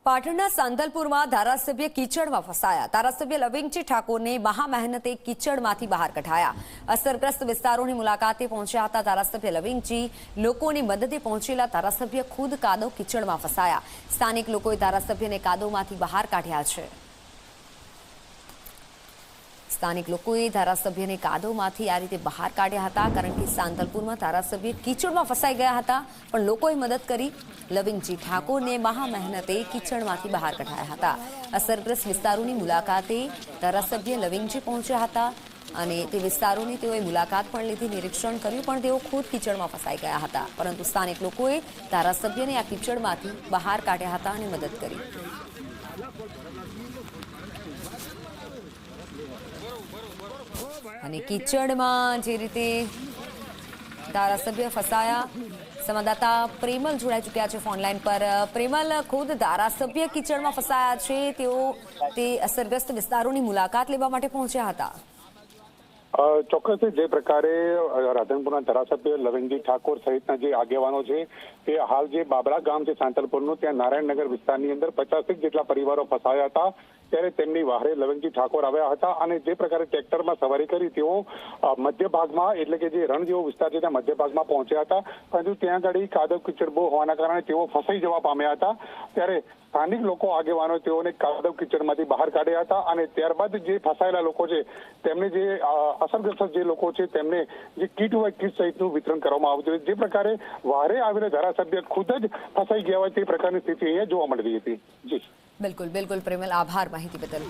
પાટણના સાંતલપુરમાં ધારાસભ્ય કીચડમાં ફસાયા। ધારાસભ્ય લવિંગજી ઠાકોરને મહા મહેનતે કીચડમાંથી બહાર કઢાયા। અસરગ્રસ્ત વિસ્તારોની મુલાકાતે પહોંચ્યા હતા ધારાસભ્ય લવિંગજી। લોકોની મદદે પહોંચેલા ધારાસભ્ય ખુદ કાદવ કીચડમાં ફસાયા। સ્થાનિક લોકોએ ધારાસભ્યને કાદવમાંથી બહાર કાઢ્યા છે। સ્થાનિક લોકોએ ધારાસભ્યને કાદવમાંથી આ રીતે બહાર કાઢ્યા હતા, કારણ કે સાંતલપુરમાં ધારાસભ્ય કીચડમાં ફસાઈ ગયા હતા, પણ લોકોએ મદદ કરી। લવિંગજી ઠાકોરને મહા મહેનતે કીચડમાંથી બહાર કઢાયા હતા। અસરગ્રસ્ત વિસ્તારોની મુલાકાતે ધારાસભ્ય લવિંગજી પહોંચ્યા હતા અને તે વિસ્તારોની તેઓએ મુલાકાત પણ લીધી, નિરીક્ષણ કર્યું, પણ તેઓ ખુદ કીચડમાં ફસાઈ ગયા હતા। પરંતુ સ્થાનિક લોકોએ ધારાસભ્યને આ કીચડમાંથી બહાર કાઢ્યા હતા અને મદદ કરી। અને કીચડમાં જે રીતે ધારાસભ્ય ફસાયા, સંવાદદાતા પ્રેમલ જોડાઈ ચૂક્યા છે ફોનલાઈન પર। પ્રેમલ, ખુદ ધારાસભ્ય કીચડમાં ફસાયા છે, તેઓ તે અસરગ્રસ્ત વિસ્તારોની મુલાકાત લેવા માટે પહોંચ્યા હતા। ચોક્કસ જે પ્રકારે રાધનપુરના ધારાસભ્ય લવિંગજી ઠાકોર સહિતના જે આગેવાનો છે તે હાલ જે બાબરા ગામ છે સાંતલપુરનું, ત્યાં નારાયણનગર વિસ્તારની અંદર 50 જેટલા પરિવારો ફસાયા હતા, ત્યારે તેમની વહારે લવિંગજી ઠાકોર આવ્યા હતા અને જે પ્રકારે ટ્રેક્ટરમાં સવારી કરી તેઓ મધ્ય ભાગમાં, એટલે કે જે રણ જેવો વિસ્તાર છે ત્યાં મધ્ય ભાગમાં પહોંચ્યા હતા, પરંતુ ત્યાં આગળ કાદવ કીચડ બહુ હોવાના કારણે તેઓ ફસાઈ જવા પામ્યા હતા। ત્યારે સ્થાનિક લોકો આગેવાનો તેઓને કાદવ કીચડમાંથી બહાર કાઢ્યા હતા અને ત્યારબાદ જે ફસાયેલા લોકો છે તેમને જે અસરગ્રસ્ત જે લોકો છે તેમને જે કીટ હોય કીટ સહિતનું વિતરણ કરવામાં આવ્યું હતું। જે પ્રકારે વહારે આવેલા ધારાસભ્ય ખુદ જ ફસાઈ ગયા હોય તે પ્રકારની સ્થિતિ અહીંયા જોવા મળી રહી હતી। જી બિલકુલ બિલકુલ પ્રેમલ, આભાર માહિતી બદલ।